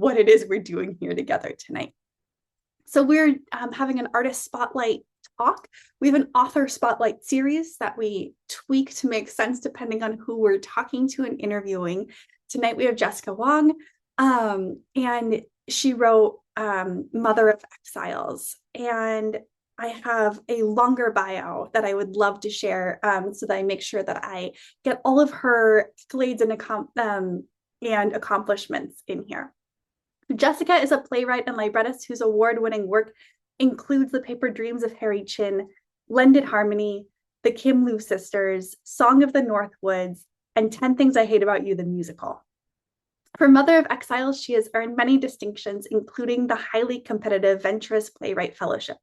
what it is we're doing here together tonight. So we're having an artist spotlight talk. We have an author spotlight series that we tweak to make sense depending on who we're talking to and interviewing. Tonight we have Jessica Huang, and she wrote Mother of Exiles. And I have a longer bio that I would love to share, so that I make sure that I get all of her accolades and accomplishments in here. Jessica is a playwright and librettist whose award-winning work includes The Paper Dreams of Harry Chin, Blended Harmony, The Kim Lu Sisters, Song of the North Woods, and 10 Things I Hate About You, the musical. For Mother of Exiles, she has earned many distinctions, including the highly competitive Venturous Playwright Fellowship.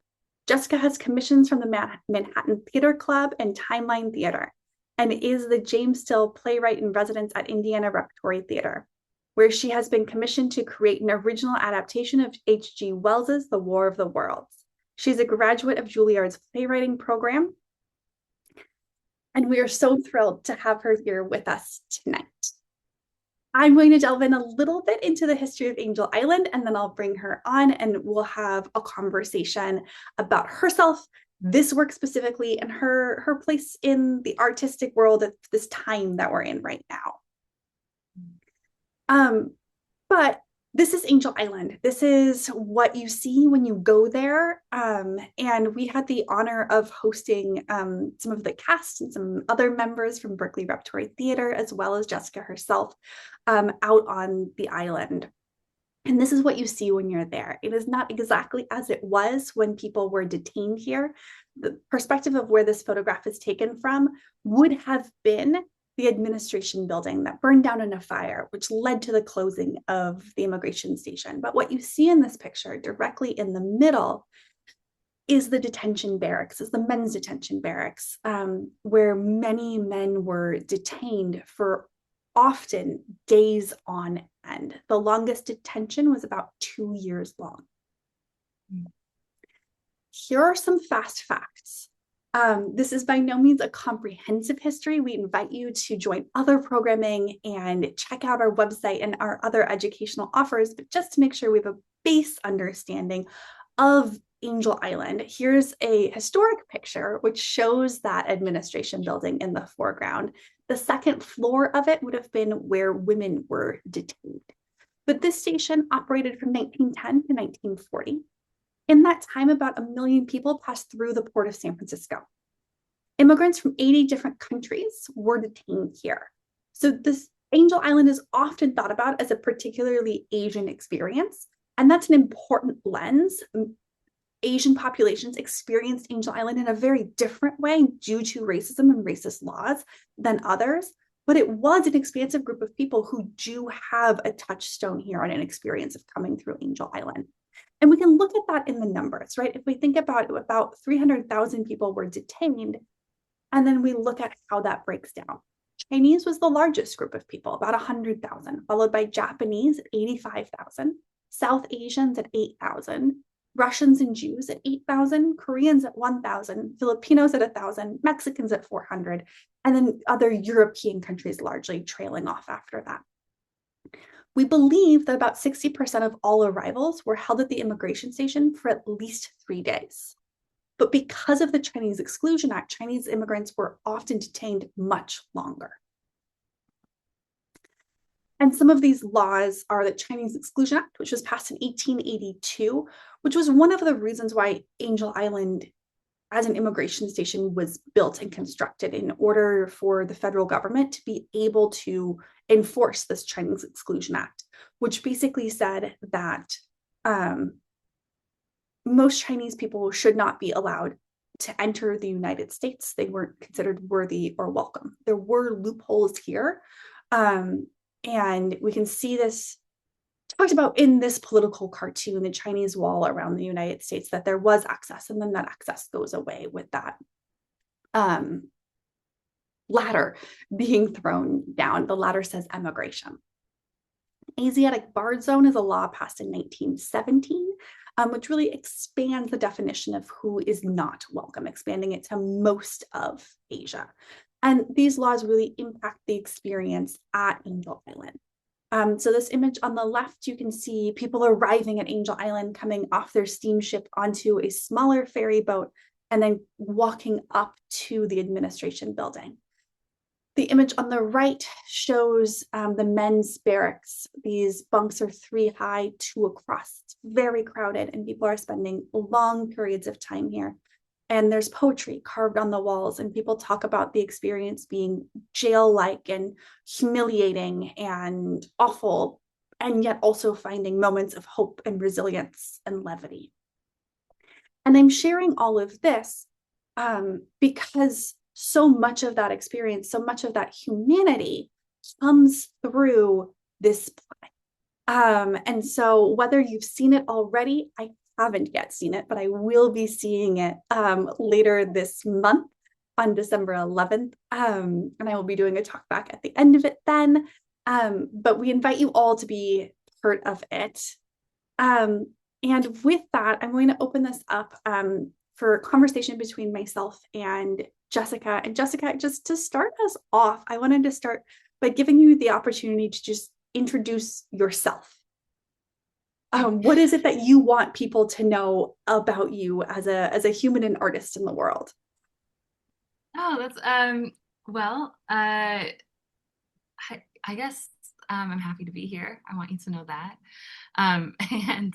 Jessica has commissions from the Manhattan Theater Club and Timeline Theater, and is the James Still Playwright in Residence at Indiana Repertory Theatre, where she has been commissioned to create an original adaptation of H.G. Wells's The War of the Worlds. She's a graduate of Juilliard's playwriting program, and we are so thrilled to have her here with us tonight. I'm going to delve in a little bit into the history of Angel Island, and then I'll bring her on and we'll have a conversation about herself, this work specifically, and her place in the artistic world at this time that we're in right now. But this is Angel Island. This is what you see when you go there. And we had the honor of hosting some of the cast and some other members from Berkeley Repertory Theatre, as well as Jessica herself, out on the island. And this is what you see when you're there. It is not exactly as it was when people were detained here. The perspective of where this photograph is taken from would have been the administration building that burned down in a fire, which led to the closing of the immigration station. But what you see in this picture directly in the middle is the detention barracks, is the men's detention barracks, where many men were detained for often days on end. The longest detention was about 2 years long. Here are some fast facts. This is by no means a comprehensive history. We invite you to join other programming and check out our website and our other educational offers, but just to make sure we have a base understanding of Angel Island, here's a historic picture which shows that administration building in the foreground. The second floor of it would have been where women were detained. But this station operated from 1910 to 1940. In that time, about 1 million people passed through the port of San Francisco. Immigrants from 80 different countries were detained here. So this Angel Island is often thought about as a particularly Asian experience, and that's an important lens. Asian populations experienced Angel Island in a very different way due to racism and racist laws than others, but it was an expansive group of people who do have a touchstone here on an experience of coming through Angel Island. And we can look at that in the numbers, right? If we think about 300,000 people were detained, and then we look at how that breaks down. Chinese was the largest group of people, about 100,000, followed by Japanese at 85,000, South Asians at 8,000, Russians and Jews at 8,000, Koreans at 1,000, Filipinos at 1,000, Mexicans at 400, and then other European countries largely trailing off after that. We believe that about 60% of all arrivals were held at the immigration station for at least 3 days. But because of the Chinese Exclusion Act, Chinese immigrants were often detained much longer. And some of these laws are the Chinese Exclusion Act, which was passed in 1882, which was one of the reasons why Angel Island as an immigration station was built and constructed in order for the federal government to be able to enforce this Chinese Exclusion Act, which basically said that most Chinese people should not be allowed to enter the United States. They weren't considered worthy or welcome. There were loopholes here, and we can see this talked about in this political cartoon, the Chinese wall around the United States, that there was access, and then that access goes away with that ladder being thrown down. The ladder says emigration. Asiatic Barred Zone is a law passed in 1917, which really expands the definition of who is not welcome, expanding it to most of Asia. And these laws really impact the experience at Angel Island. So this image on the left, you can see people arriving at Angel Island, coming off their steamship onto a smaller ferry boat, and then walking up to the administration building. The image on the right shows the men's barracks. These bunks are 3 high, 2 across. It's very crowded, and people are spending long periods of time here. And there's poetry carved on the walls, and people talk about the experience being jail-like and humiliating and awful, and yet also finding moments of hope and resilience and levity. And I'm sharing all of this because so much of that experience, so much of that humanity comes through this play. And so whether you've seen it already, I haven't yet seen it, but I will be seeing it later this month on December 11th. And I will be doing a talk back at the end of it then. But we invite you all to be part of it. And with that, I'm going to open this up for a conversation between myself and Jessica. And Jessica, just to start us off, I wanted to start by giving you the opportunity to just introduce yourself. What is it that you want people to know about you as a human and artist in the world? Oh, that's well, I guess I'm happy to be here. I want you to know that. And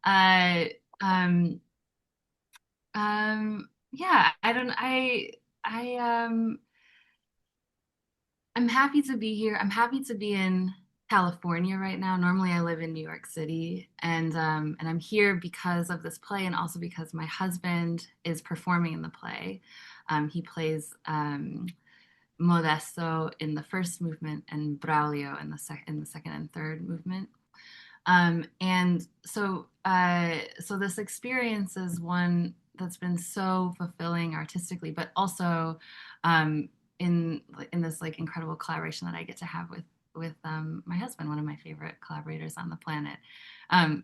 uh um yeah, I I'm happy to be here. I'm happy to be in California right now. Normally I live in New York City, and I'm here because of this play and also because my husband is performing in the play. He plays Modesto in the first movement and Braulio in the second and third movement. And so this experience is one that's been so fulfilling artistically, but also um, in this like incredible collaboration that I get to have with my husband, one of my favorite collaborators on the planet.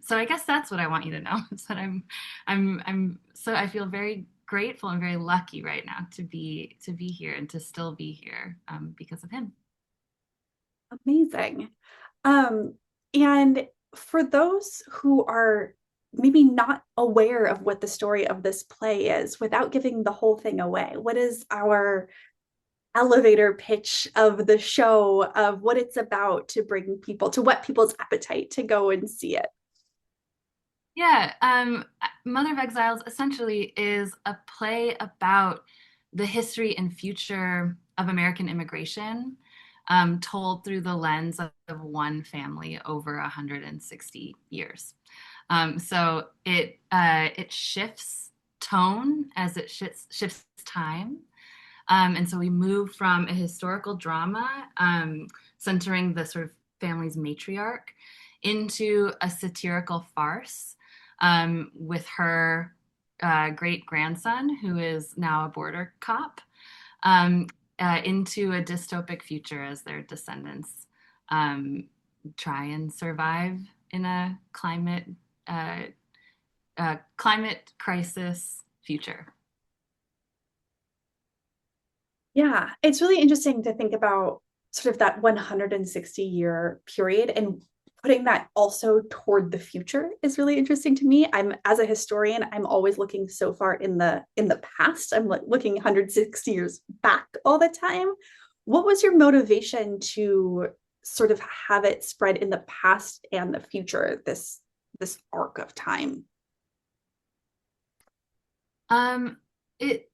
So I guess that's what I want you to know is that I feel very grateful and very lucky right now to be here and to still be here because of him. Amazing. Um, and for those who are maybe not aware of what the story of this play is, without giving the whole thing away, what is our elevator pitch of the show, of what it's about, to bring people, to whet people's appetite to go and see it? Yeah, Mother of Exiles essentially is a play about the history and future of American immigration, told through the lens of one family over 160 years. So it shifts tone as it shifts time. And so we move from a historical drama centering the sort of family's matriarch into a satirical farce with her great grandson, who is now a border cop, um, into a dystopic future as their descendants um, try and survive in a climate crisis future. Yeah, it's really interesting to think about sort of that 160-year period, and putting that also toward the future is really interesting to me. I'm, as a historian, I'm always looking so far in the past. I'm looking 160 years back all the time. What was your motivation to sort of have it spread in the past and the future, this arc of time? Um, it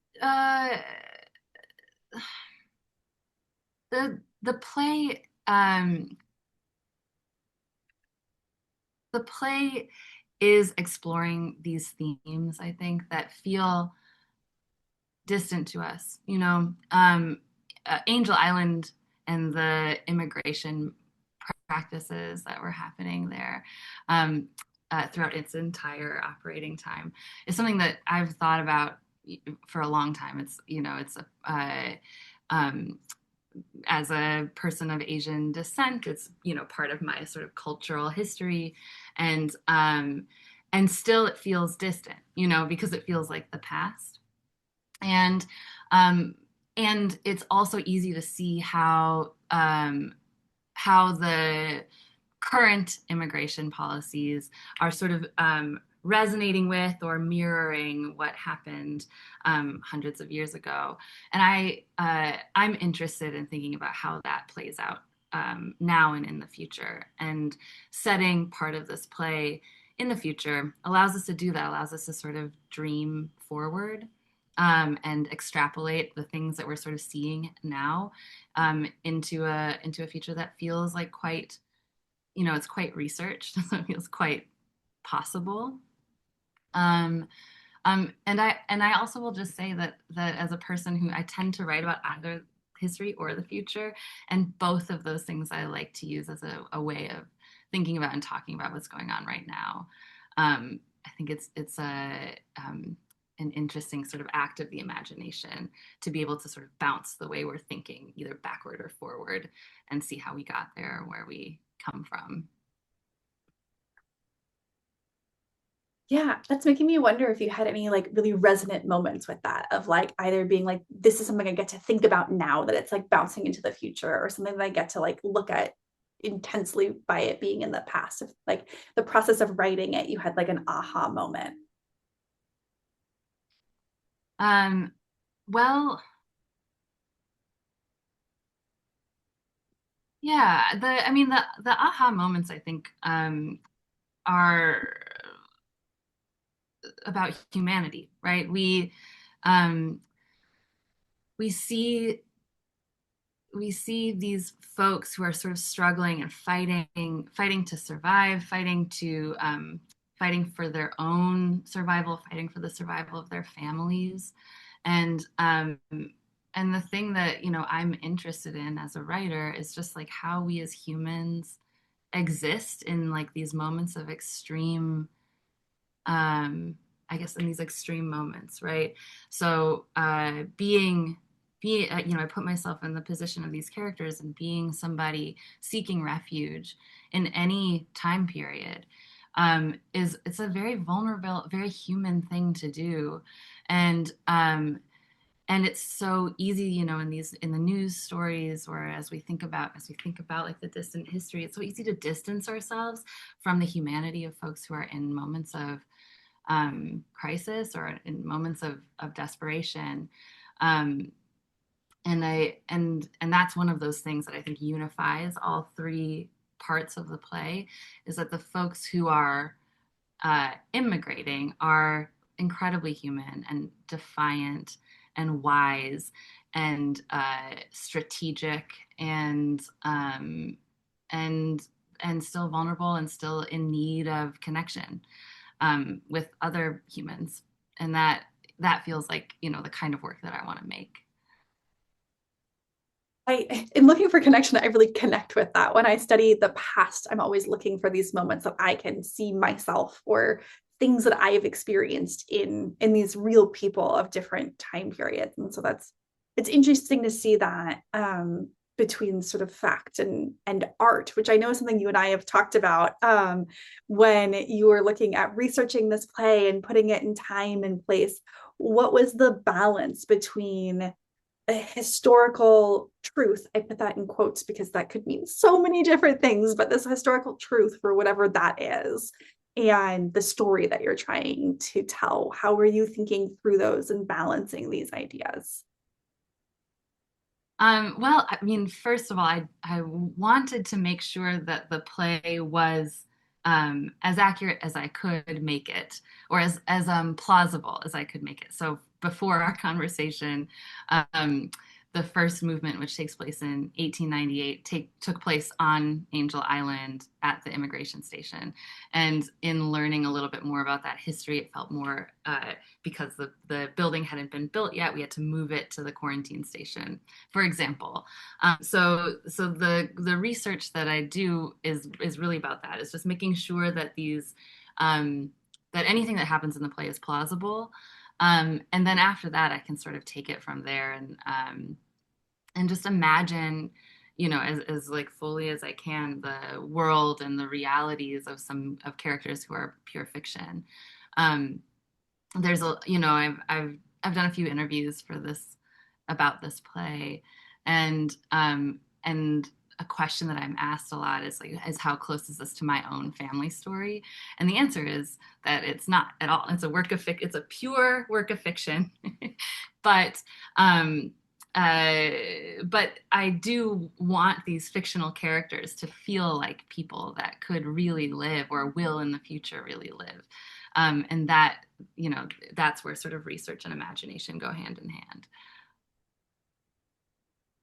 the play the play is exploring these themes, I think, that feel distant to us. Angel Island and the immigration practices that were happening there throughout its entire operating time is something that I've thought about for a long time. Um, as a person of Asian descent, it's part of my sort of cultural history, and still it feels distant, because it feels like the past, and um, and it's also easy to see how the current immigration policies are sort of resonating with or mirroring what happened hundreds of years ago. And I'm interested in thinking about how that plays out now and in the future. And setting part of this play in the future allows us to do that, allows us to sort of dream forward and extrapolate the things that we're sort of seeing now into a future that feels like quite, it's quite researched, so it feels quite possible. Um, and I also will just say that as a person who I tend to write about either history or the future, and both of those things I like to use as a way of thinking about and talking about what's going on right now. I think it's an interesting sort of act of the imagination to be able to sort of bounce the way we're thinking, either backward or forward, and see how we got there, where we come from. Yeah, that's making me wonder if you had any like really resonant moments with that of like either being like, this is something I get to think about now that it's like bouncing into the future, or something that I get to like look at intensely by it being in the past. If like the process of writing it, you had like an aha moment. Um, well, yeah, I mean, the aha moments, I think, are about humanity, right? Um, we see we see these folks who are sort of struggling and fighting to survive, fighting for their own survival, fighting for the survival of their families, and and the thing that I'm interested in as a writer is just like how we as humans exist in like these moments of extreme, I guess, in these extreme moments, right? So I put myself in the position of these characters, and being somebody seeking refuge in any time period it's a very vulnerable, very human thing to do. And um, and it's so easy, in the news stories, or as we think about like the distant history, it's so easy to distance ourselves from the humanity of folks who are in moments of crisis or in moments of desperation. Um, and that's one of those things that I think unifies all three parts of the play, is that the folks who are immigrating are incredibly human and defiant and wise and strategic and and still vulnerable and still in need of connection with other humans. And that feels like the kind of work that I want to make. In looking for connection, I really connect with that. When I study the past, I'm always looking for these moments that I can see myself, or things that I have experienced in these real people of different time periods. And so it's interesting to see that between sort of fact and art, which I know is something you and I have talked about when you were looking at researching this play and putting it in time and place. What was the balance between a historical truth? I put that in quotes because that could mean so many different things, but this historical truth, for whatever that is, and the story that you're trying to tell. How were you thinking through those and balancing these ideas? Well, I mean, first of all, I wanted to make sure that the play was as accurate as I could make it, or as plausible as I could make it. So before our conversation, um, the first movement, which takes place in 1898, took place on Angel Island at the immigration station. And in learning a little bit more about that history, it felt more because the building hadn't been built yet, we had to move it to the quarantine station, for example. So the research that I do is really about that. It's just making sure that that anything that happens in the play is plausible. And then after that, I can sort of take it from there and just imagine, as like fully as I can, the world and the realities of some of characters who are pure fiction. Um, there's a, I've done a few interviews for this about this play, and a question that I'm asked a lot is like, is how close is this to my own family story? And the answer is that it's not at all. It's a work of it's a pure work of fiction, but um, uh, but I do want these fictional characters to feel like people that could really live or will in the future really live. And that, that's where sort of research and imagination go hand in hand.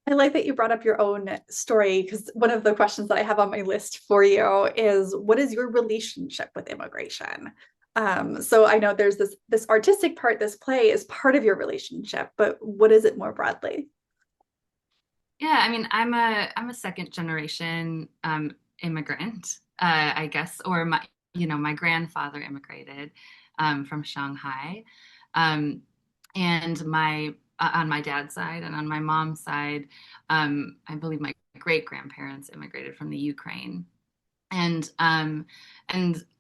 I like that you brought up your own story because one of the questions that I have on my list for you is what is your relationship with immigration? So I know there's this artistic part, this play is part of your relationship, but what is it more broadly? Yeah, I mean, I'm a second generation immigrant, I guess, or my grandfather immigrated from Shanghai, um, and my on my dad's side and on my mom's side, I believe my great grandparents immigrated from the Ukraine, and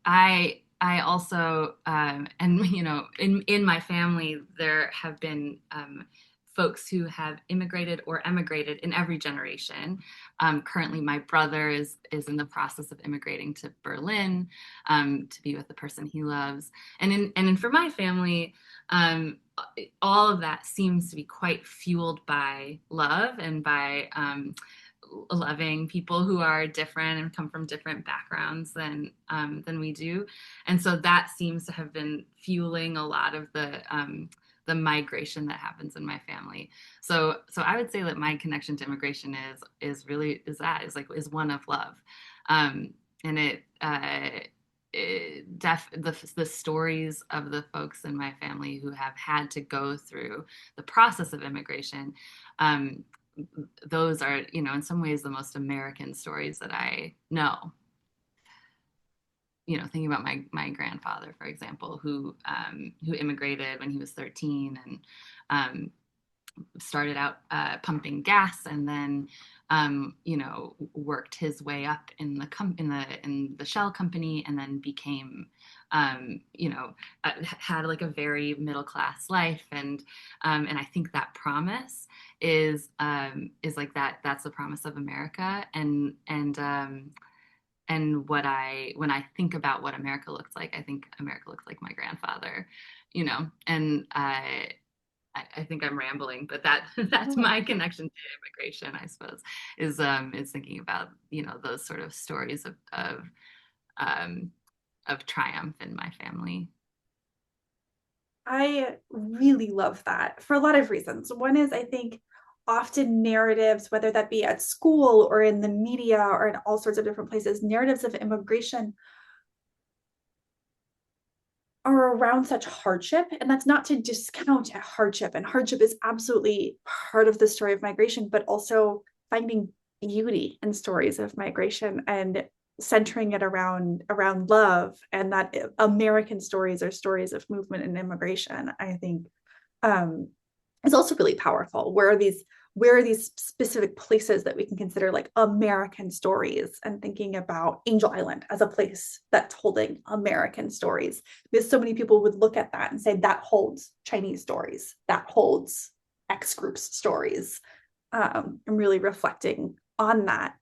I also and in my family there have been folks who have immigrated or emigrated in every generation. Currently, my brother is in the process of immigrating to Berlin to be with the person he loves, for my family. All of that seems to be quite fueled by love and by loving people who are different and come from different backgrounds than we do, and so that seems to have been fueling a lot of the migration that happens in my family. So I would say that my connection to immigration is one of love, and the stories of the folks in my family who have had to go through the process of immigration. Those are, in some ways the most American stories that I know. Thinking about my grandfather, for example, who immigrated when he was 13 and started out pumping gas, and then worked his way up in the shell company, and then became had like a very middle class life, and I think that promise is like that's the promise of America, and when I think about what America looks like, I think America looks like my grandfather, and I think I'm rambling, but that's my connection to immigration, I suppose, is thinking about those sort of stories um, of triumph in my family. I really love that for a lot of reasons. One is I think often narratives, whether that be at school or in the media or in all sorts of different places, narratives of immigration are around such hardship. And that's not to discount hardship. And hardship is absolutely part of the story of migration, but also finding beauty in stories of migration and centering it around love, and that American stories are stories of movement and immigration, I think um, is also really powerful. Where are these specific places that we can consider like American stories, and thinking about Angel Island as a place that's holding American stories, because so many people would look at that and say that holds Chinese stories, that holds X groups stories. I'm really reflecting on that.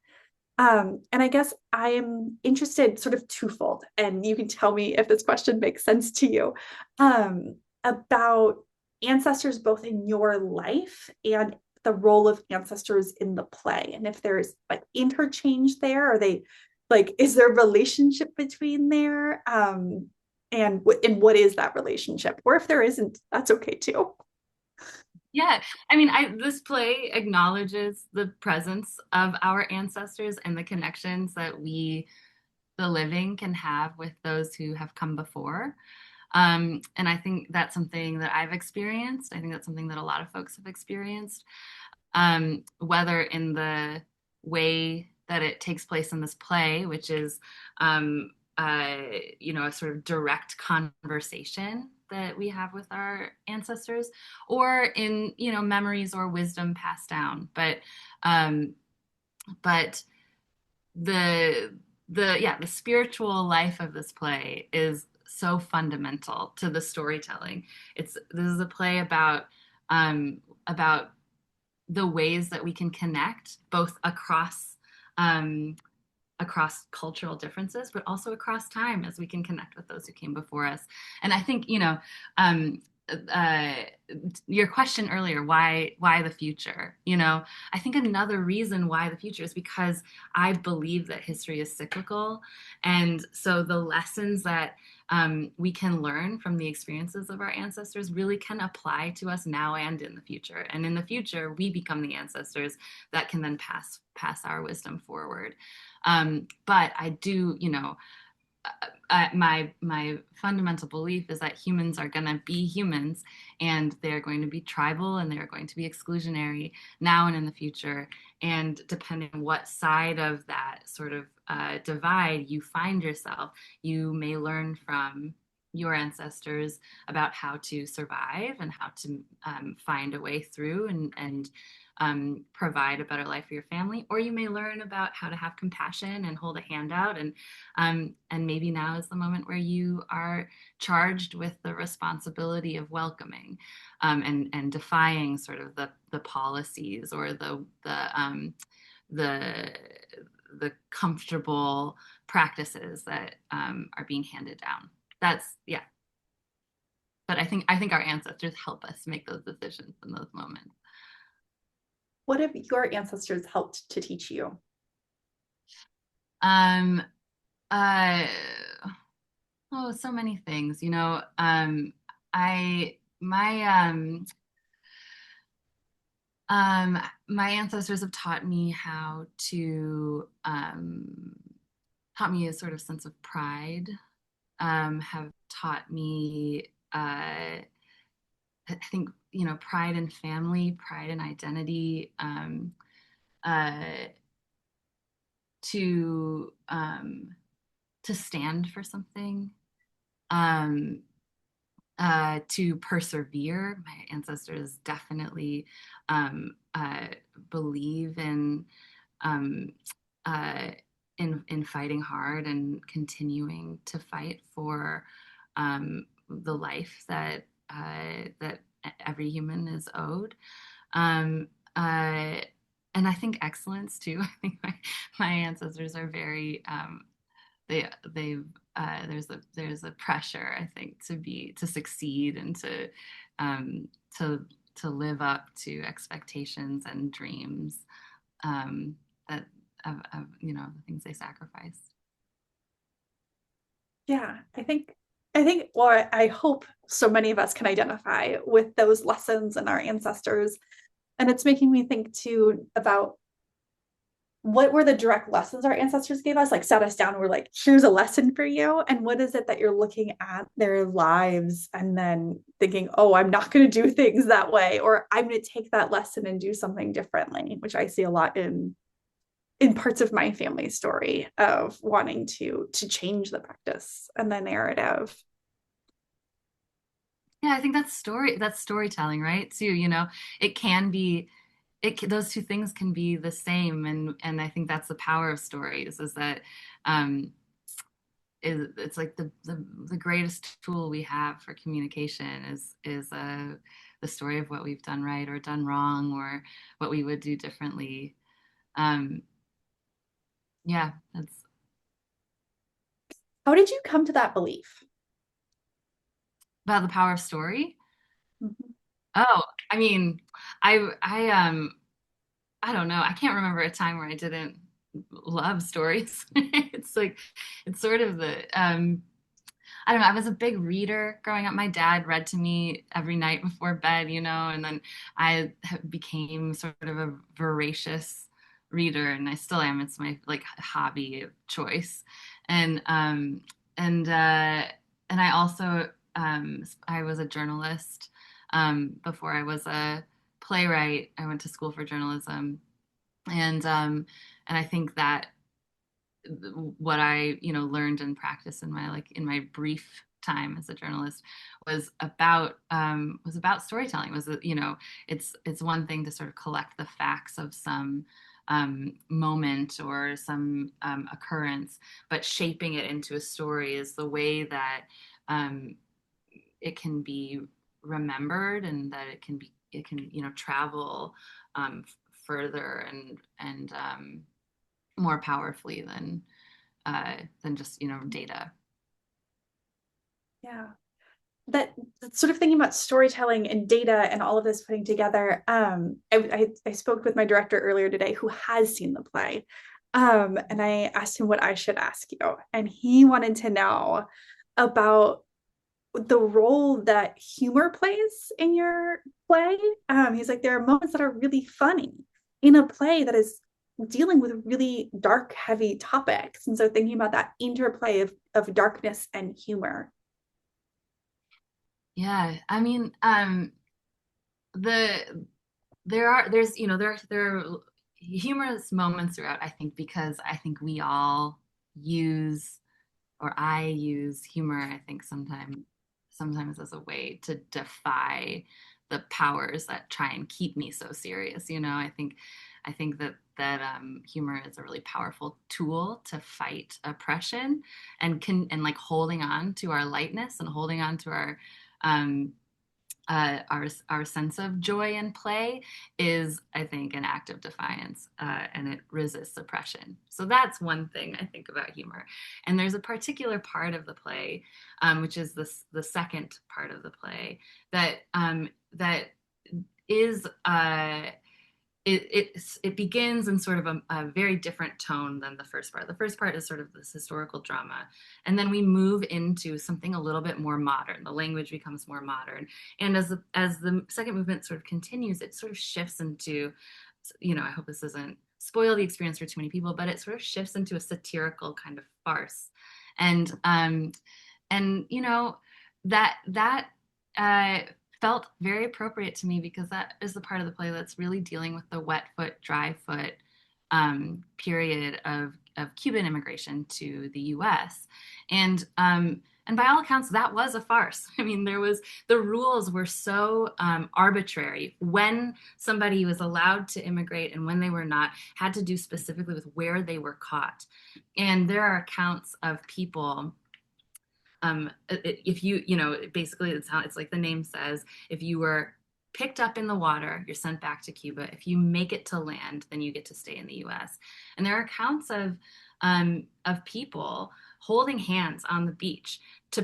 And I guess I'm interested sort of twofold, and you can tell me if this question makes sense to you, about ancestors both in your life and the role of ancestors in the play. And if there's like interchange there, are they like, is there a relationship between there? And what is that relationship? Or if there isn't, that's okay too. Yeah, I mean, this play acknowledges the presence of our ancestors and the connections that we, the living, can have with those who have come before. And I think that's something that I've experienced. I think that's something that a lot of folks have experienced, whether in the way that it takes place in this play, which is, a sort of direct conversation that we have with our ancestors, or in, memories or wisdom passed down. But the the spiritual life of this play is so fundamental to the storytelling. This is a play about the ways that we can connect both across across cultural differences, but also across time as we can connect with those who came before us. And I think, um, uh, your question earlier, why the future? I think another reason why the future is because I believe that history is cyclical, and so the lessons that we can learn from the experiences of our ancestors really can apply to us now and in the future. And in the future, we become the ancestors that can then pass our wisdom forward. But I do, my fundamental belief is that humans are going to be humans, and they're going to be tribal, and they're going to be exclusionary now and in the future. And depending on what side of that sort of divide you find yourself, you may learn from your ancestors about how to survive and how to find a way through and provide a better life for your family, or you may learn about how to have compassion and hold a hand out, and maybe now is the moment where you are charged with the responsibility of welcoming and defying sort of the policies or the the comfortable practices that are being handed down. That's yeah. But I think our ancestors help us make those decisions in those moments. What have your ancestors helped to teach you? Um, uh, oh, so many things, I my ancestors have taught me how to taught me a sort of sense of pride, have taught me I think, pride in family, pride in identity, uh to stand for something, um, to persevere. My ancestors definitely believe um, uh, in fighting hard and continuing to fight for the life that every human is owed. Um, uh, and I think excellence too. I think my ancestors are very they've there's a pressure, I think, to succeed and um, to to live up to expectations and dreams um, that of the things they sacrificed. Yeah, I think, or I hope so many of us can identify with those lessons and our ancestors. And it's making me think too about what were the direct lessons our ancestors gave us, like sat us down and were like, here's a lesson for you. And what is it that you're looking at their lives and then thinking, oh, I'm not going to do things that way, or I'm going to take that lesson and do something differently, which I see a lot in parts of my family story of wanting to change the practice and the narrative. Yeah, I think that's storytelling, right? Too, it can be those two things can be the same, and I think that's the power of stories, is that um it's like the greatest tool we have for communication is the story of what we've done right or done wrong, or what we would do differently. um yeah, that's How did you come to that belief? about the power of story. Mhm. Oh, I mean, I don't know. I can't remember a time where I didn't love stories. It's like it's sort of the I don't know. I was a big reader growing up. My dad read to me every night before bed, and then I became sort of a voracious reader, and I still am. It's my like hobby of choice, and um, and uh, and I also I was a journalist before I was a playwright. I went to school for journalism, and I think that what I learned and practiced in my brief time as a journalist was about storytelling. Was it's one thing to sort of collect the facts of some moment or some occurrence, but shaping it into a story is the way that um, it can be remembered, and that it can travel further, and more powerfully than just, data. Yeah. That sort of thinking about storytelling and data and all of this putting together. I spoke with my director earlier today who has seen the play. And I asked him what I should ask you. And he wanted to know about the role that humor plays in your play. He's like, there are moments that are really funny in a play that is dealing with really dark, heavy topics. And so thinking about that interplay of darkness and humor. Yeah, I mean, the there's there are humorous moments throughout, I think, because I think we all use, or I use humor, I think sometimes as a way to defy the powers that try and keep me so serious. I think that humor is a really powerful tool to fight oppression, and like holding on to our lightness and holding on to um, our sense of joy and play is, I think, an act of defiance, and it resists oppression. So that's one thing I think about humor. And there's a particular part of the play, which is the second part of the play, that is it begins in sort of a very different tone than the first part. The first part is sort of this historical drama, and then we move into something a little bit more modern. The language becomes more modern, and as the second movement sort of continues, it sort of shifts into, I hope this doesn't spoil the experience for too many people, but it sort of shifts into a satirical kind of farce, and um, and that uh, felt very appropriate to me because that is the part of the play that's really dealing with the wet foot, dry foot period of Cuban immigration to the U.S. And by all accounts, that was a farce. I mean, the rules were so arbitrary. When somebody was allowed to immigrate and when they were not, had to do specifically with where they were caught. And there are accounts of people, if basically it's like the name says, if you were picked up in the water, you're sent back to Cuba. If you make it to land, then you get to stay in the U.S. And there are accounts of people holding hands on the beach to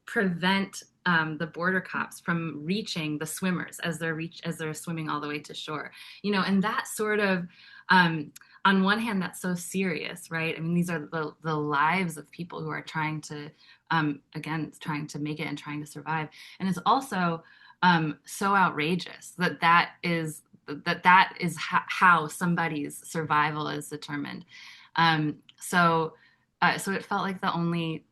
prevent the border cops from reaching the swimmers as they're swimming all the way to shore. And that sort of, on one hand, that's so serious, right? I mean, these are the lives of people who are trying to, again, trying to make it and trying to survive. And it's also so outrageous that is how somebody's survival is determined. So it felt like the only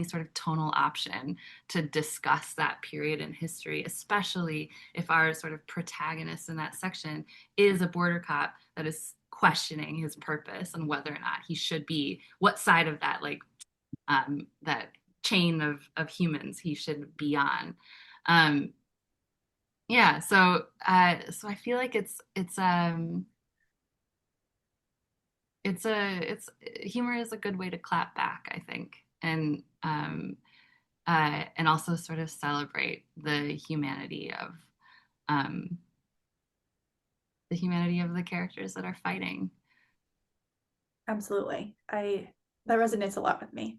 sort of tonal option to discuss that period in history, especially if our sort of protagonist in that section is a border cop that is questioning his purpose and whether or not he should be, what side of that, like, that chain of humans he should be on. Um, yeah, so I feel like it's humor is a good way to clap back, I think, and also sort of celebrate um, the humanity of the characters that are fighting. Absolutely. That resonates a lot with me.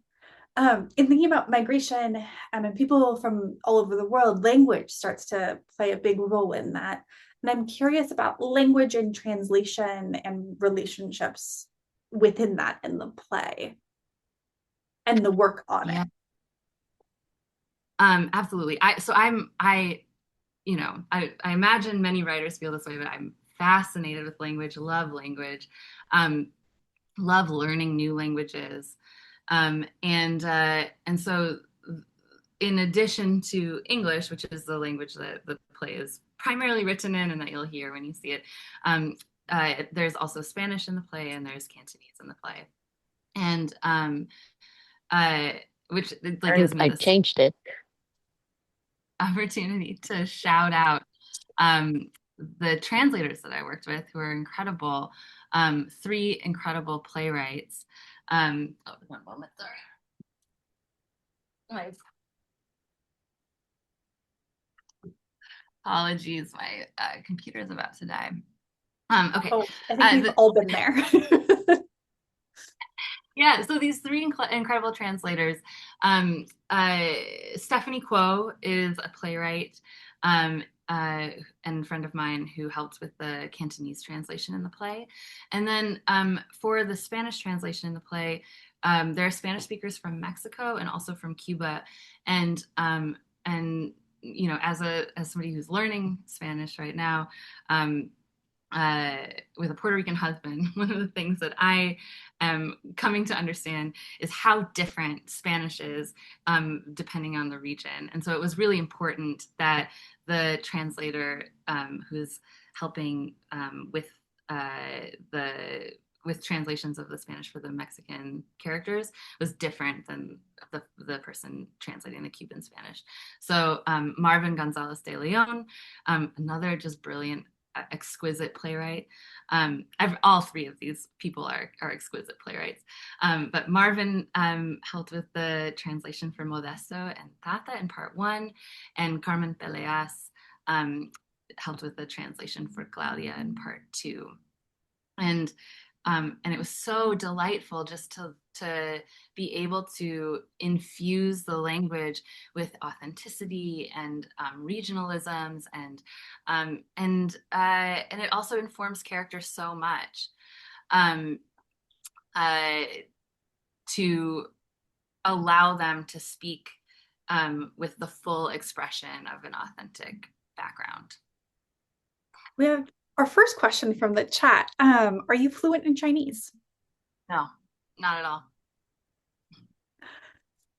In thinking about migration, and people from all over the world, language starts to play a big role in that. And I'm curious about language and translation and relationships within that in the play and the work on it. Yeah, absolutely. I imagine many writers feel this way, but I'm fascinated with language, love language, um, love learning new languages. And so in addition to English, which is the language that the play is primarily written in and that you'll hear when you see it, there's also Spanish in the play and there's Cantonese in the play. And uh, which, like, gives me I this changed it. opportunity to shout out um, the translators that I worked with, who are incredible, three incredible playwrights. Oh, one moment, sorry. My apologies, my computer is about to die. Okay. Oh, I think we've all been there. Yeah, so these three incredible translators. Um, uh, Stephanie Kuo is a playwright and a friend of mine who helped with the Cantonese translation in the play. And then for the Spanish translation in the play, there are Spanish speakers from Mexico and also from Cuba. And you know, as somebody who's learning Spanish right now, um, uh, with a Puerto Rican husband, one of the things that I am coming to understand is how different Spanish is depending on the region. And so it was really important that the translator who's helping the with translations of the Spanish for the Mexican characters was different than the person translating the Cuban Spanish. So Marvin Gonzalez de Leon, another just brilliant exquisite playwright. All three of these people are exquisite playwrights. But Marvin helped with the translation for Modesto and Tata in part one, and Carmen Peleas helped with the translation for Claudia in part two. And it was so delightful just to be able to infuse the language with authenticity and regionalisms and it also informs characters so much um, uh, to allow them to speak with the full expression of an authentic background. We have our first question from the chat. Are you fluent in Chinese? No, not at all.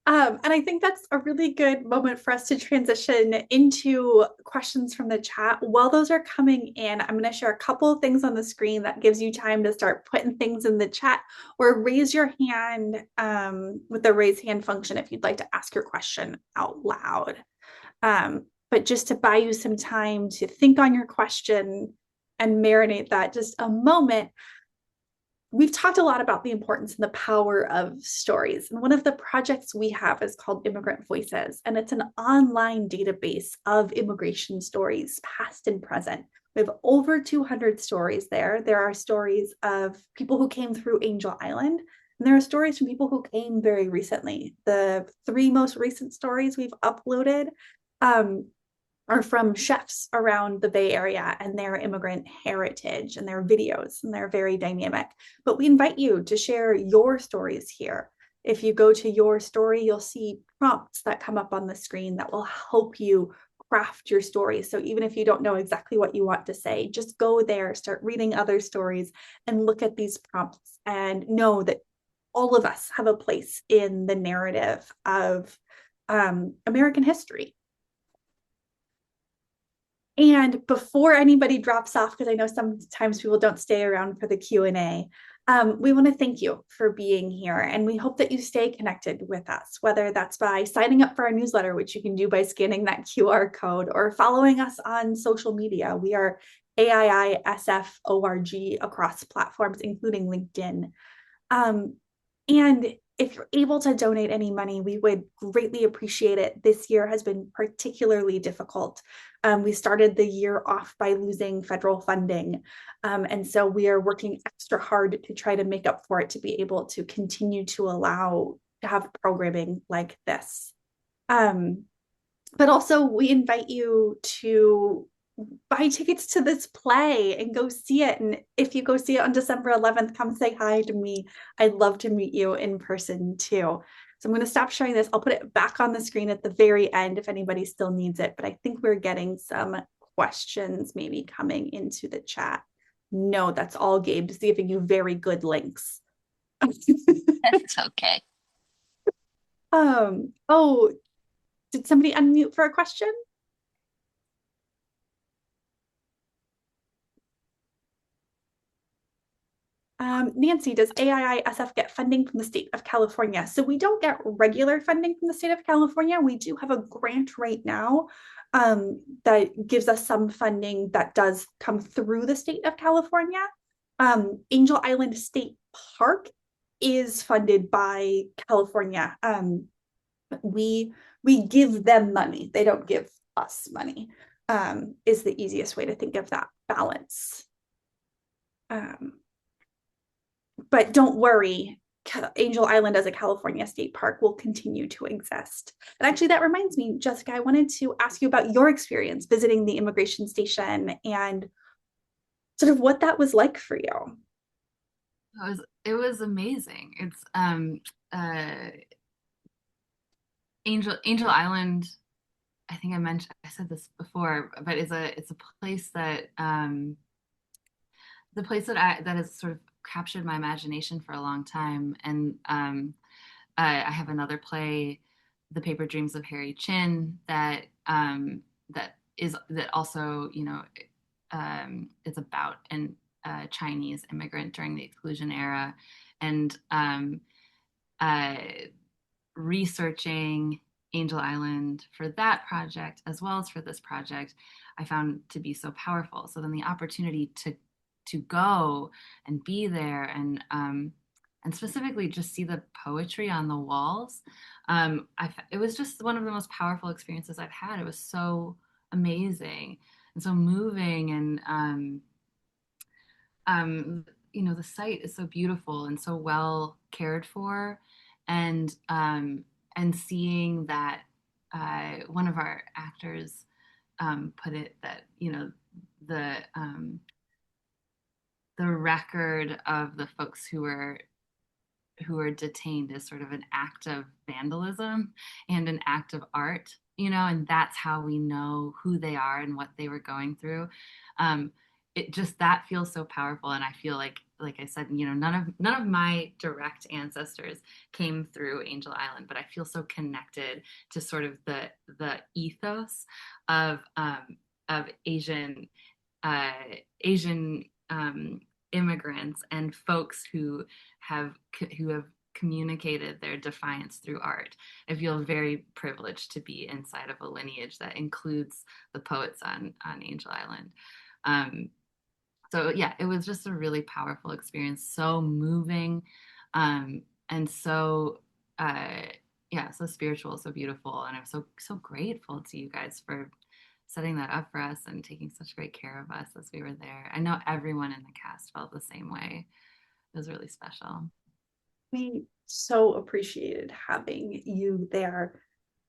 And I think that's a really good moment for us to transition into questions from the chat. While those are coming in, I'm going to share a couple of things on the screen that gives you time to start putting things in the chat or raise your hand with the raise hand function if you'd like to ask your question out loud. But just to buy you some time to think on your question and marinate that just a moment, we've talked a lot about the importance and the power of stories. And one of the projects we have is called Immigrant Voices, and it's an online database of immigration stories, past and present. We have over 200 stories there. There are stories of people who came through Angel Island, and there are stories from people who came very recently. The three most recent stories we've uploaded are from chefs around the Bay Area and their immigrant heritage and their videos, and they're very dynamic. But we invite you to share your stories here. If you go to your story, you'll see prompts that come up on the screen that will help you craft your story. So even if you don't know exactly what you want to say, just go there, start reading other stories, and look at these prompts and know that all of us have a place in the narrative of American history. And before anybody drops off, because I know sometimes people don't stay around for the Q&A, we want to thank you for being here. And we hope that you stay connected with us, whether that's by signing up for our newsletter, which you can do by scanning that QR code, or following us on social media. We are AIISF ORG across platforms, including LinkedIn. And if you're able to donate any money, we would greatly appreciate it. This year has been particularly difficult. We started the year off by losing federal funding. And so we are working extra hard to try to make up for it, to be able to continue to allow to have programming like this. But also we invite you to buy tickets to this play and go see it. And if you go see it on December 11th, come say hi to me. I'd love to meet you in person too. So I'm going to stop sharing this. I'll put it back on the screen at the very end if anybody still needs it. But I think we're getting some questions maybe coming into the chat. No, that's all Gabe, just giving you very good links. That's okay. Oh, did somebody unmute for a question? Nancy, does AIISF get funding from the state of California? So we don't get regular funding from the state of California. We do have a grant right now that gives us some funding that does come through the state of California. Angel Island State Park is funded by California. We give them money. They don't give us money, is the easiest way to think of that balance. But don't worry, Angel Island as a California state park will continue to exist. And actually, that reminds me, Jessica, I wanted to ask you about your experience visiting the immigration station and sort of what that was like for you. It was amazing. It's uh Angel Island, I think I said this before, but it's a place that the place that has sort of captured my imagination for a long time. And I have another play, The Paper Dreams of Harry Chin, that also, it's about an Chinese immigrant during the exclusion era, and uh, researching Angel Island for that project as well as for this project, I found to be so powerful. So then the opportunity to go and be there, and specifically just see the poetry on the walls. It was just one of the most powerful experiences I've had. It was so amazing and so moving, and the site is so beautiful and so well cared for, and seeing that one of our actors put it that the the record of the folks who are detained is sort of an act of vandalism and an act of art, and that's how we know who they are and what they were going through. It just, that feels so powerful, and I feel like I said, none of my direct ancestors came through Angel Island, but I feel so connected to sort of the ethos of Asian uh, Asian immigrants and folks who have communicated their defiance through art. I feel very privileged to be inside of a lineage that includes the poets on Angel Island. So yeah, it was just a really powerful experience, so moving, and so yeah, so spiritual, so beautiful, and I'm so grateful to you guys for setting that up for us and taking such great care of us as we were there. I know everyone in the cast felt the same way. It was really special. We so appreciated having you there.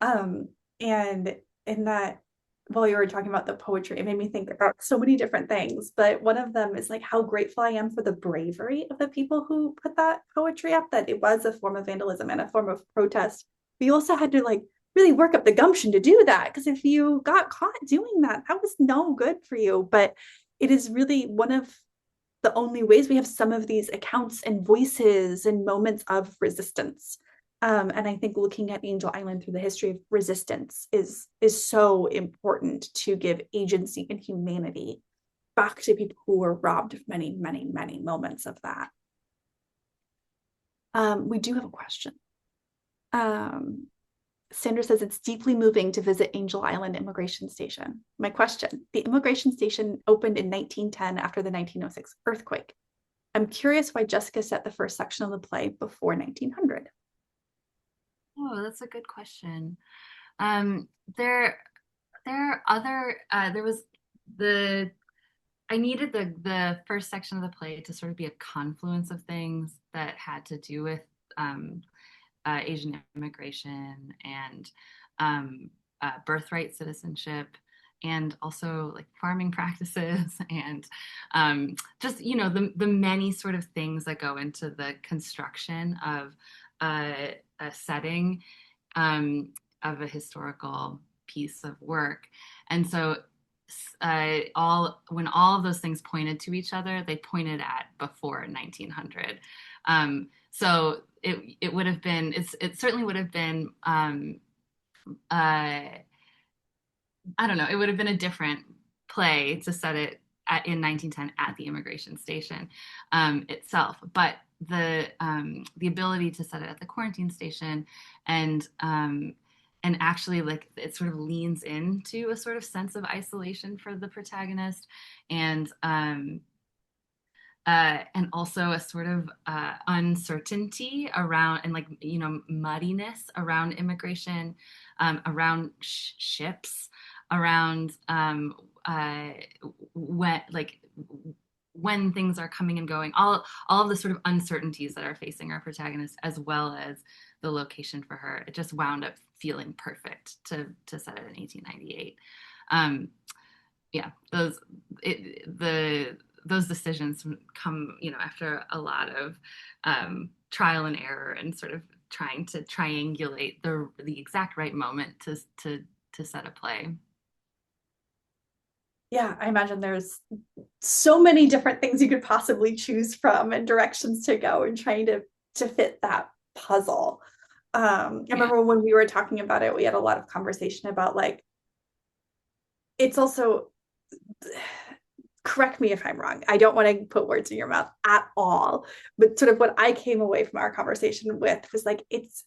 Um, and in that, while you were talking about the poetry, it made me think about so many different things. But one of them is like how grateful I am for the bravery of the people who put that poetry up, that it was a form of vandalism and a form of protest. But you also had to like really work up the gumption to do that. Because if you got caught doing that, that was no good for you. But it is really one of the only ways we have some of these accounts and voices and moments of resistance. And I think looking at Angel Island through the history of resistance is so important to give agency and humanity back to people who were robbed of many, many, many moments of that. We do have a question. Sandra says it's deeply moving to visit Angel Island Immigration Station. My question: the immigration station opened in 1910 after the 1906 earthquake. I'm curious why Jessica set the first section of the play before 1900. Oh, that's a good question. There are other there was the I needed the first section of the play to sort of be a confluence of things that had to do with Asian immigration and birthright citizenship, and also like farming practices, and just the many sort of things that go into the construction of a setting, of a historical piece of work. And so when all of those things pointed to each other, they pointed at before 1900. So it would have been, it certainly would have been, I don't know, it would have been a different play to set it in 1910 at the immigration station itself. But the ability to set it at the quarantine station, and actually, like, it sort of leans into a sort of sense of isolation for the protagonist, and also a sort of uncertainty around, and like, muddiness around immigration, around ships, around when things are coming and going, all of the sort of uncertainties that are facing our protagonist, as well as the location for her. It just wound up feeling perfect to set it in 1898. Yeah, those decisions come, after a lot of trial and error and sort of trying to triangulate the exact right moment to set a play. Yeah, I imagine there's so many different things you could possibly choose from and directions to go and trying to fit that puzzle. I remember when we were talking about it, we had a lot of conversation about like, it's also, correct me if I'm wrong, I don't want to put words in your mouth at all, but sort of what I came away from our conversation with was like, it's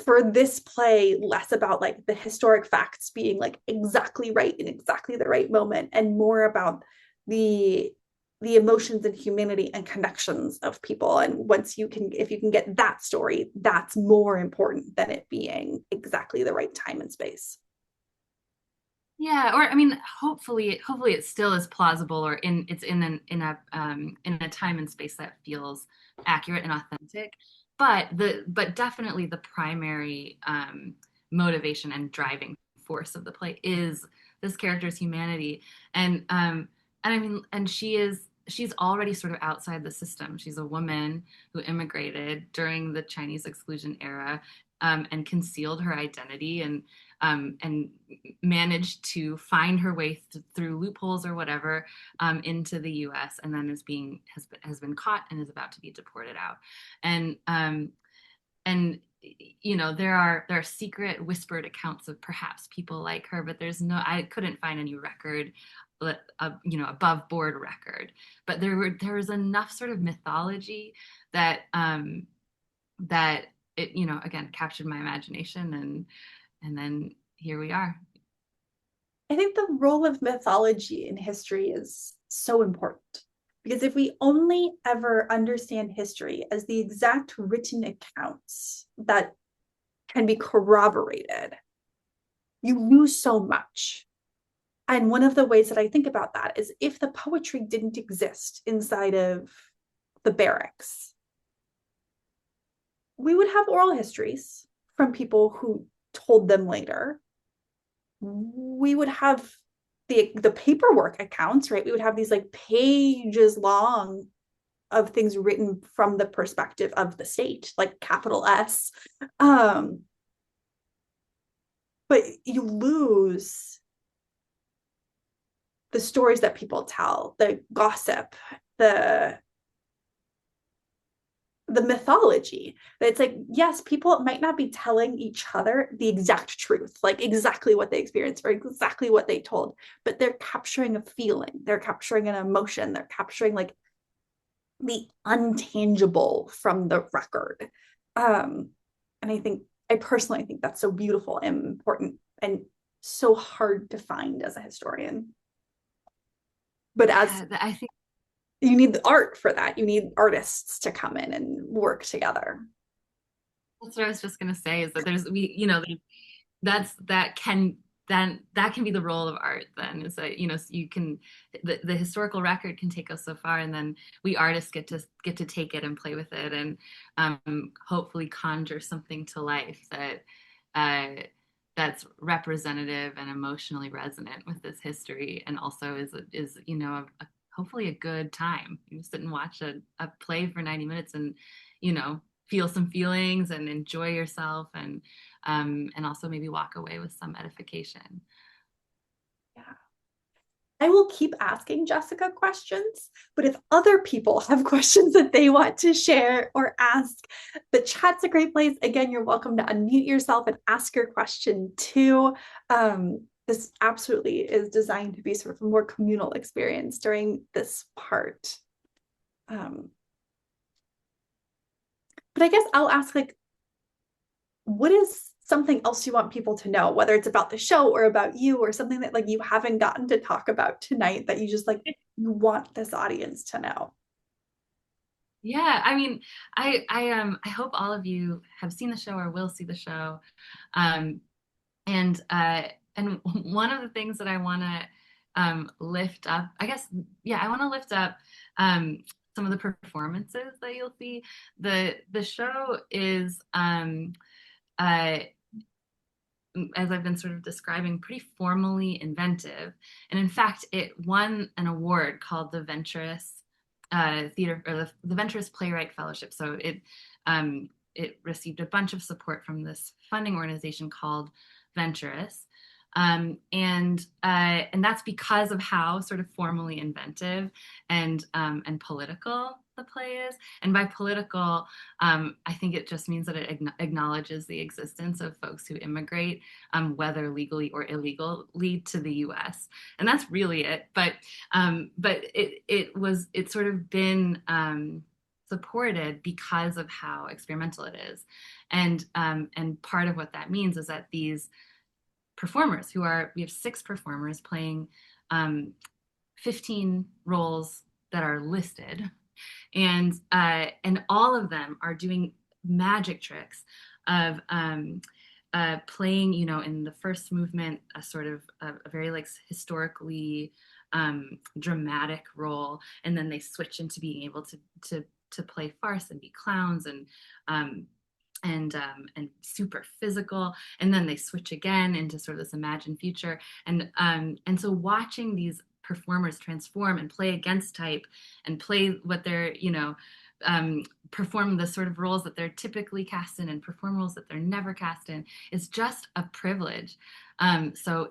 for this play less about like the historic facts being like exactly right in exactly the right moment, and more about the emotions and humanity and connections of people. And if you can get that story, that's more important than it being exactly the right time and space. Yeah, or I mean, hopefully it still is plausible, or it's in a time and space that feels accurate and authentic. But definitely the primary motivation and driving force of the play is this character's humanity, and I mean, and she's already sort of outside the system. She's a woman who immigrated during the Chinese exclusion era, and concealed her identity, and managed to find her way through loopholes or whatever, into the U.S., and then has been caught and is about to be deported out. And there are secret whispered accounts of perhaps people like her, but I couldn't find any record, above board record. But there was enough sort of mythology that that it, again, captured my imagination, and then here we are. I think the role of mythology in history is so important, because if we only ever understand history as the exact written accounts that can be corroborated, you lose so much. And one of the ways that I think about that is, if the poetry didn't exist inside of the barracks, we would have oral histories from people who told them later. We would have the paperwork accounts, right? We would have these like pages long of things written from the perspective of the state, like capital S. But you lose the stories that people tell, the gossip, the mythology. That it's like, yes, people might not be telling each other the exact truth, like exactly what they experienced or exactly what they told, but they're capturing a feeling, they're capturing an emotion, they're capturing like the untangible from the record. And I personally think that's so beautiful and important and so hard to find as a historian. But I think you need the art for that. You need artists to come in and work together. that's what I was just going to say, is that that can be the role of art then, is that, you can, the historical record can take us so far, and then we artists get to take it and play with it, and hopefully conjure something to life that's representative and emotionally resonant with this history, and also is hopefully a good time. You sit and watch a play for 90 minutes and feel some feelings and enjoy yourself, and also maybe walk away with some edification. Yeah. I will keep asking Jessica questions, but if other people have questions that they want to share or ask, the chat's a great place. Again, you're welcome to unmute yourself and ask your question too. This absolutely is designed to be sort of a more communal experience during this part. But I guess I'll ask, like, what is something else you want people to know, whether it's about the show or about you, or something that like you haven't gotten to talk about tonight that you just like, you want this audience to know? Yeah, I mean, I hope all of you have seen the show or will see the show. Um, and one of the things that I want to lift up, I guess, yeah, I want to lift up some of the performances that you'll see. The show is, as I've been sort of describing, pretty formally inventive. And in fact, it won an award called the Venturous Theater, or the Venturous Playwright Fellowship. So it received a bunch of support from this funding organization called Venturous. And that's because of how sort of formally inventive and political the play is. And by political, I think it just means that it acknowledges the existence of folks who immigrate, whether legally or illegally, to the U.S. And that's really it. But it's sort of been supported because of how experimental it is. And part of what that means is that these performers we have 6 performers playing 15 roles that are listed, and all of them are doing magic tricks of playing, in the first movement, a sort of a very like historically dramatic role, and then they switch into being able to play farce and be clowns and super physical, and then they switch again into sort of this imagined future, and so watching these performers transform and play against type and play what they're perform the sort of roles that they're typically cast in and perform roles that they're never cast in is just a privilege. So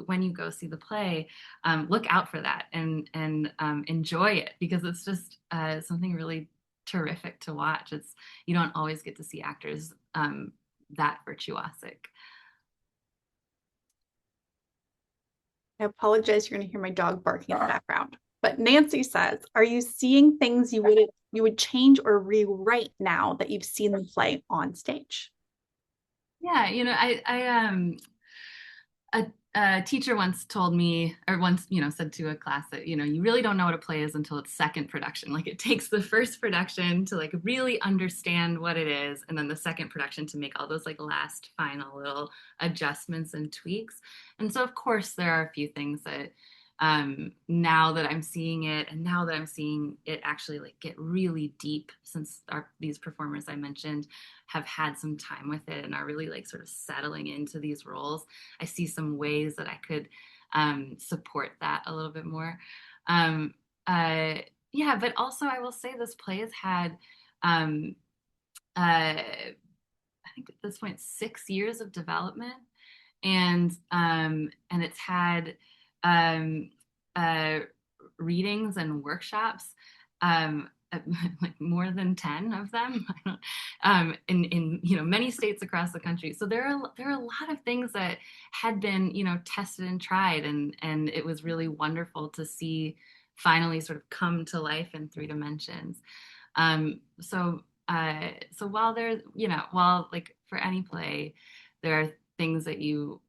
when you go see the play, look out for that and enjoy it, because it's just something really terrific to watch. You don't always get to see actors that virtuosic. I apologize, you're going to hear my dog barking in the background. But Nancy says, are you seeing things you would change or rewrite now that you've seen the play on stage? Yeah, a teacher once told me, or once, said to a class that, you really don't know what a play is until its second production. Like, it takes the first production to like really understand what it is, and then the second production to make all those like last final little adjustments and tweaks. And so of course there are a few things that now that I'm seeing it, and now that I'm seeing it actually like get really deep, since these performers I mentioned have had some time with it and are really like sort of settling into these roles, I see some ways that I could support that a little bit more. Yeah, but also I will say this play has had, I think at this point, 6 years of development, and it's had readings and workshops, like more than 10 of them, in many states across the country. So there are a lot of things that had been tested and tried, and it was really wonderful to see finally sort of come to life in 3 dimensions. So while there's while like for any play there are things that you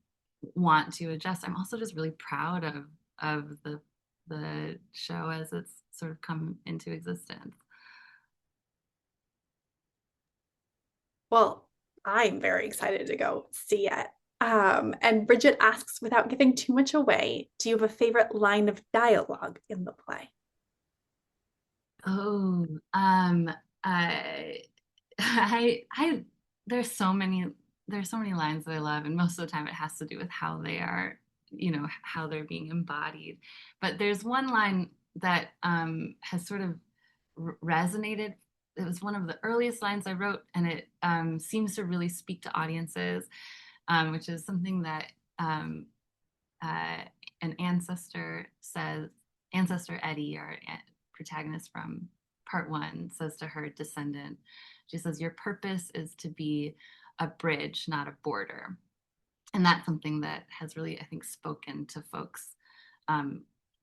want to adjust, I'm also just really proud of the show as it's sort of come into existence. Well, I'm very excited to go see it. And Bridget asks, without giving too much away, do you have a favorite line of dialogue in the play? Oh, I there's so many lines that I love, and most of the time it has to do with how they are, how they're being embodied. But there's one line that has sort of resonated. It was one of the earliest lines I wrote, and it seems to really speak to audiences, which is something that an ancestor says. Ancestor Eddie, our protagonist from part 1, says to her descendant, she says, "Your purpose is to be a bridge, not a border." And that's something that has really, I think, spoken to folks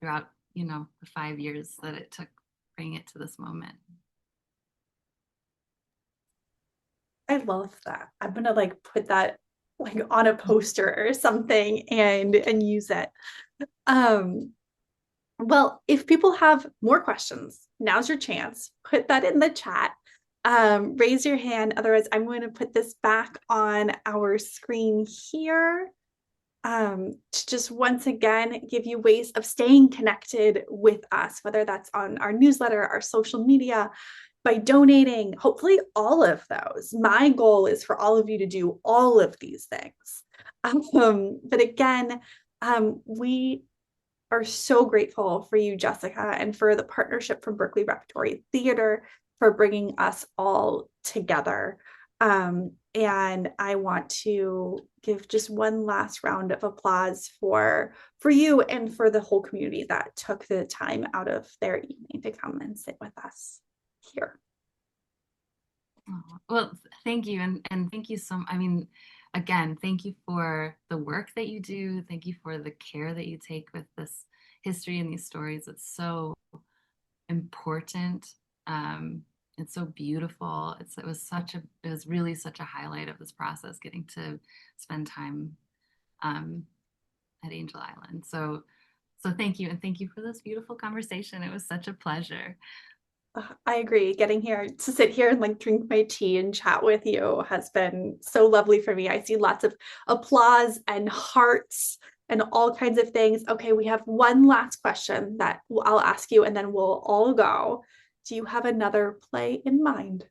throughout, the 5 years that it took bringing it to this moment. I love that. I'm gonna like put that like on a poster or something and use it. Well, if people have more questions, now's your chance. Put that in the chat. Raise your hand. Otherwise, I'm going to put this back on our screen here. to just once again give you ways of staying connected with us, whether that's on our newsletter, our social media, by donating, hopefully all of those. My goal is for all of you to do all of these things. But again, we are so grateful for you, Jessica, and for the partnership from Berkeley Repertory Theatre for bringing us all together. And I want to give just one last round of applause for you and for the whole community that took the time out of their evening to come and sit with us here. Well, thank you. And thank you I mean, again, thank you for the work that you do. Thank you for the care that you take with this history and these stories. It's so important. It's so beautiful. It was really such a highlight of this process, getting to spend time at Angel Island. So thank you. And thank you for this beautiful conversation. It was such a pleasure. I agree. Getting here to sit here and like drink my tea and chat with you has been so lovely for me. I see lots of applause and hearts and all kinds of things. Okay, we have one last question that I'll ask you and then we'll all go. Do you have another play in mind?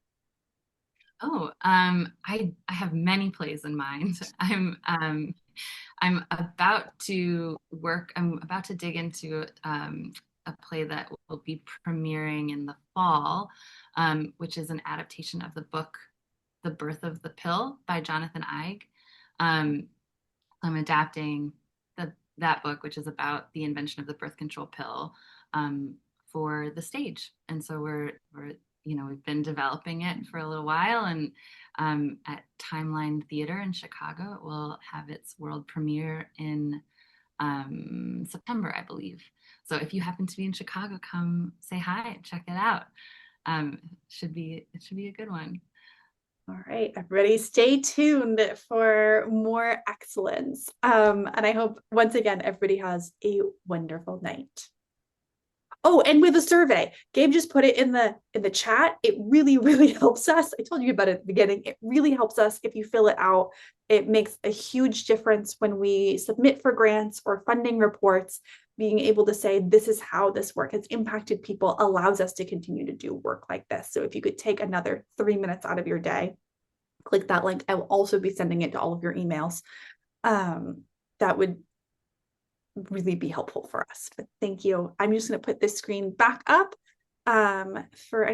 Oh, I have many plays in mind. I'm about to dig into a play that will be premiering in the fall, which is an adaptation of the book The Birth of the Pill by Jonathan Eig. I'm adapting that book, which is about the invention of the birth control pill, for the stage. And so we've been developing it for a little while, and at Timeline Theater in Chicago, it will have its world premiere in September, I believe. So if you happen to be in Chicago, come say hi and check it out. It should be a good one. All right, everybody, stay tuned for more excellence. And I hope once again everybody has a wonderful night. Oh, and with a survey, Gabe just put it in the chat. It really, really helps us. I told you about it at the beginning. It really helps us if you fill it out. It makes a huge difference when we submit for grants or funding reports. Being able to say, this is how this work has impacted people allows us to continue to do work like this. So if you could take another 3 minutes out of your day, click that link. I will also be sending it to all of your emails. That would really be helpful for us. But thank you. I'm just going to put this screen back up for any